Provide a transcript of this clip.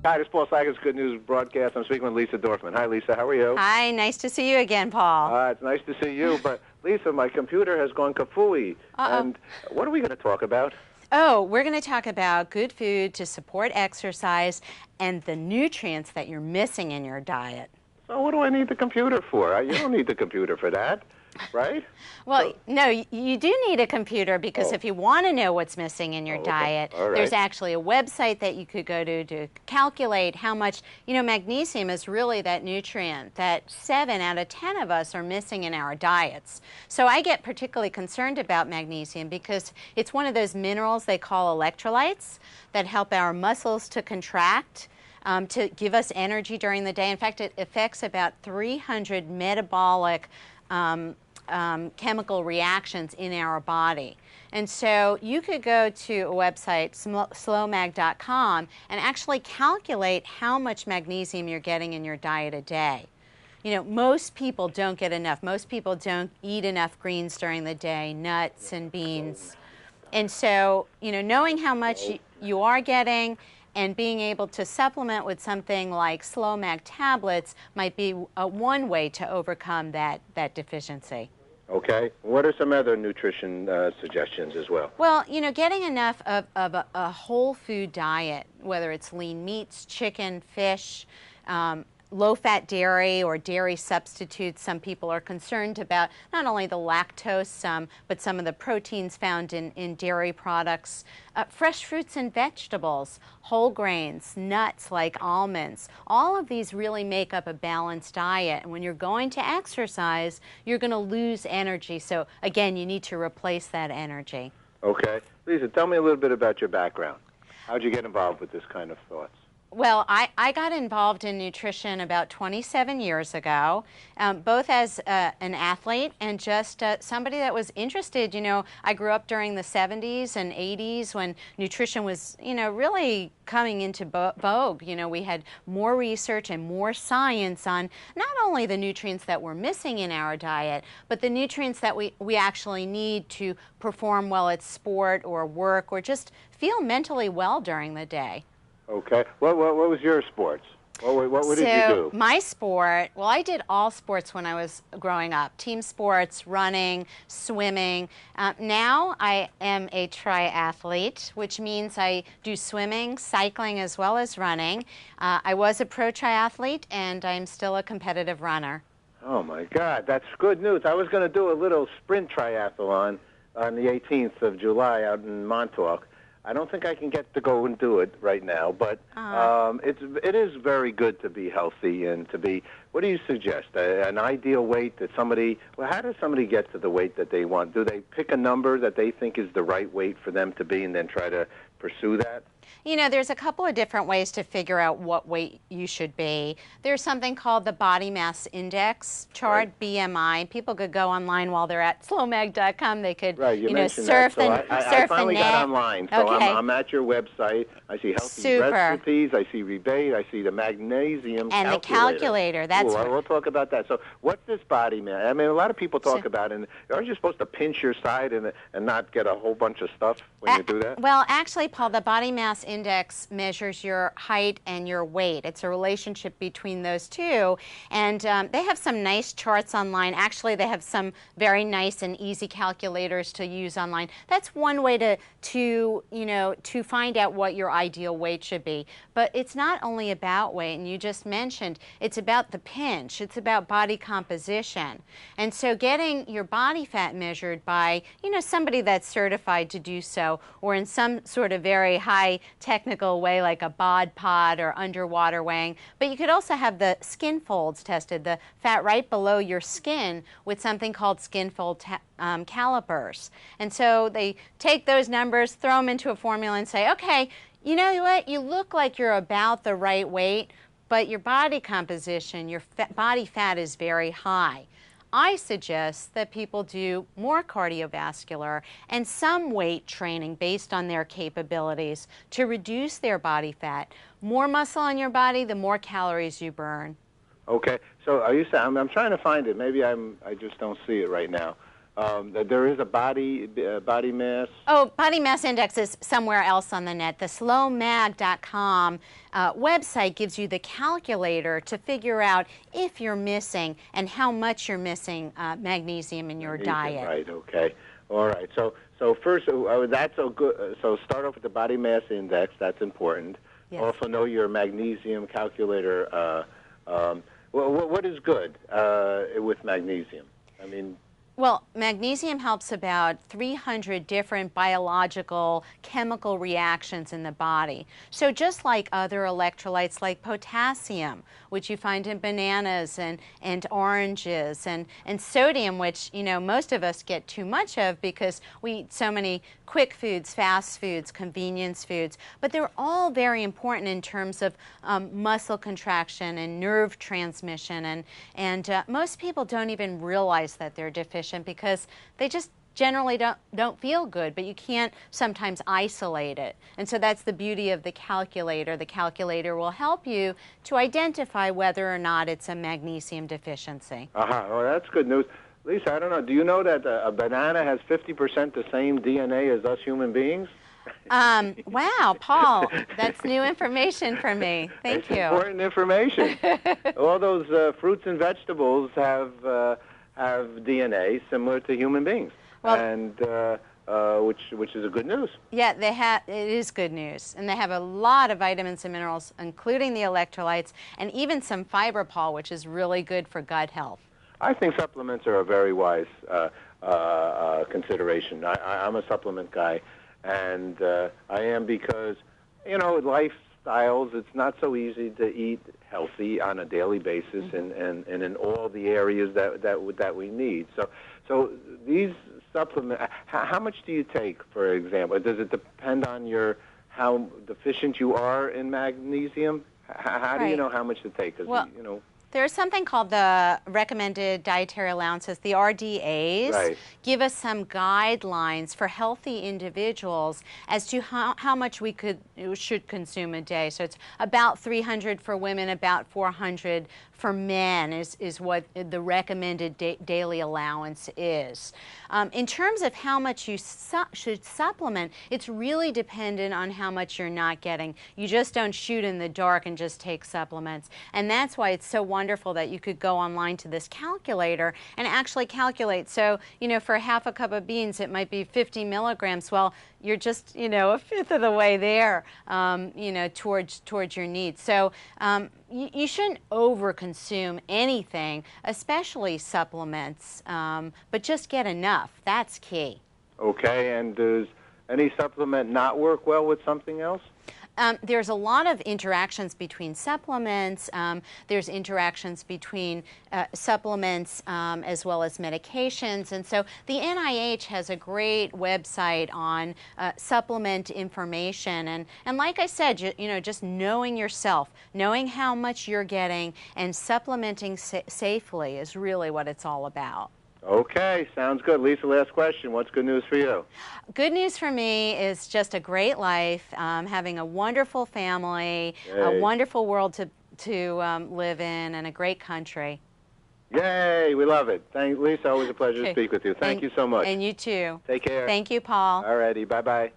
Hi, this is Paul Sagan's Good News Broadcast. I'm speaking with Lisa Dorfman. Hi, Lisa. How are you? Hi, nice to see you again, Paul. It's nice to see you. But, Lisa, my computer has gone kafooey. And what are we going to talk about? Oh, we're going to talk about good food to support exercise and the nutrients that you're missing in your diet. So what do I need the computer for? You don't need the computer for that, right? Well, no, you do need a computer because if you want to know what's missing in your diet, there's actually a website that you could go to calculate how much, magnesium is really that nutrient that 7 out of 10 of us are missing in our diets. So I get particularly concerned about magnesium because it's one of those minerals they call electrolytes that help our muscles to contract, to give us energy during the day. In fact, it affects about 300 metabolic chemical reactions in our body. And so you could go to a website, slowmag.com, and actually calculate how much magnesium you're getting in your diet a day. Most people don't get enough. Most people don't eat enough greens during the day, nuts and beans. And so, knowing how much you are getting and being able to supplement with something like SlowMag tablets might be one way to overcome that deficiency. Okay. What are some other nutrition suggestions as well? Well, getting enough of a whole food diet, whether it's lean meats, chicken, fish, low-fat dairy or dairy substitutes. Some people are concerned about not only the lactose, but some of the proteins found in dairy products. Fresh fruits and vegetables, whole grains, nuts like almonds. All of these really make up a balanced diet. And when you're going to exercise, you're going to lose energy. So again, you need to replace that energy. Okay. Lisa, tell me a little bit about your background. How'd you get involved with this kind of thoughts? Well, I got involved in nutrition about 27 years ago, both as an athlete and just somebody that was interested. I grew up during the 70s and 80s when nutrition was, really coming into vogue. We had more research and more science on not only the nutrients that we're missing in our diet, but the nutrients that we actually need to perform well at sport or work or just feel mentally well during the day. Okay. What was your sports? What did you do? So my sport, well, I did all sports when I was growing up. Team sports, running, swimming. Now I am a triathlete, which means I do swimming, cycling, as well as running. I was a pro triathlete, and I'm still a competitive runner. Oh, my God. That's good news. I was going to do a little sprint triathlon on the 18th of July out in Montauk. I don't think I can get to go and do it right now, but it is very good to be healthy and to be, what do you suggest, an ideal weight that somebody, how does somebody get to the weight that they want? Do they pick a number that they think is the right weight for them to be and then try to pursue that? There's a couple of different ways to figure out what weight you should be. There's something called the body mass index chart, BMI. People could go online while they're at slowmag.com. They could, surf the net. I finally got online, so I'm at your website. I see healthy recipes. I see rebate. I see the magnesium and calculator. The calculator. That's we'll talk about that. So what's this body mass? I mean, a lot of people talk about it. And aren't you supposed to pinch your side and not get a whole bunch of stuff when you do that? Well, actually, Paul, the body mass index measures your height and your weight. It's a relationship between those two, and they have some nice charts online. Actually, they have some very nice and easy calculators to use online. That's one way to find out what your ideal weight should be. But it's not only about weight, and you just mentioned it's about the pinch. It's about body composition, and so getting your body fat measured by somebody that's certified to do so, or in some sort of very high technical way like a bod pod or underwater weighing. But you could also have the skin folds tested, the fat right below your skin, with something called skin fold calipers. And so they take those numbers, throw them into a formula and say, okay, you know what, you look like you're about the right weight, but your body composition, your body fat is very high. I suggest that people do more cardiovascular and some weight training based on their capabilities to reduce their body fat. More muscle on your body, the more calories you burn. Okay, so are you saying, I'm trying to find it. Maybe I just don't see it right now. there is a body mass. Oh, body mass index is somewhere else on the net. The slowmag.com website gives you the calculator to figure out if you're missing and how much you're missing magnesium in your diet. Right. Okay. All right. So first, that's a good. So start off with the body mass index. That's important. Yes. Also know your magnesium calculator. What is good with magnesium? I mean. Well, magnesium helps about 300 different biological chemical reactions in the body. So just like other electrolytes like potassium, which you find in bananas and oranges, and sodium, which, you know, most of us get too much of because we eat so many quick foods, fast foods, convenience foods. But they're all very important in terms of muscle contraction and nerve transmission. And most people don't even realize that they're deficient because they just generally don't feel good, but you can't sometimes isolate it. And so that's the beauty of the calculator. The calculator will help you to identify whether or not it's a magnesium deficiency. Well, that's good news. Lisa, I don't know, do you know that a banana has 50% the same DNA as us human beings? Wow, Paul, that's new information for me. Thank you. Important information. All those fruits and vegetables have DNA similar to human beings, well, and which is a good news. Yeah, it is good news, and they have a lot of vitamins and minerals, including the electrolytes, and even some fiber, Paul, which is really good for gut health. I think supplements are a very wise consideration. I'm a supplement guy, and I am because, you know, lifestyles, it's not so easy to eat healthy on a daily basis, and in all the areas that we need. So these supplements, how much do you take, for example? Does it depend on how deficient you are in magnesium? How do you know how much to take? Well, you know. There's something called the Recommended Dietary Allowances, the RDAs, right. Give us some guidelines for healthy individuals as to how much we should consume a day. So it's about 300 for women, about 400 for men is what the recommended daily allowance is. In terms of how much you should supplement, it's really dependent on how much you're not getting. You just don't shoot in the dark and just take supplements. And that's why it's so wonderful that you could go online to this calculator and actually calculate. So, you know, for half a cup of beans, it might be 50 milligrams. Well, you're just, you know, a fifth of the way there, you know, towards your needs. So you shouldn't over-consume anything, especially supplements, but just get enough. That's key. Okay, and does any supplement not work well with something else? There's a lot of interactions between supplements. There's interactions between supplements as well as medications. And so the NIH has a great website on supplement information. And like I said, you know, just knowing yourself, knowing how much you're getting, and supplementing safely is really what it's all about. Okay, sounds good. Lisa, last question. What's good news for you? Good news for me is just a great life, having a wonderful family, a wonderful world to live in, and a great country. Yay, we love it. Thanks, Lisa. Always a pleasure to speak with you. Thank you so much. And you too. Take care. Thank you, Paul. All righty, bye-bye.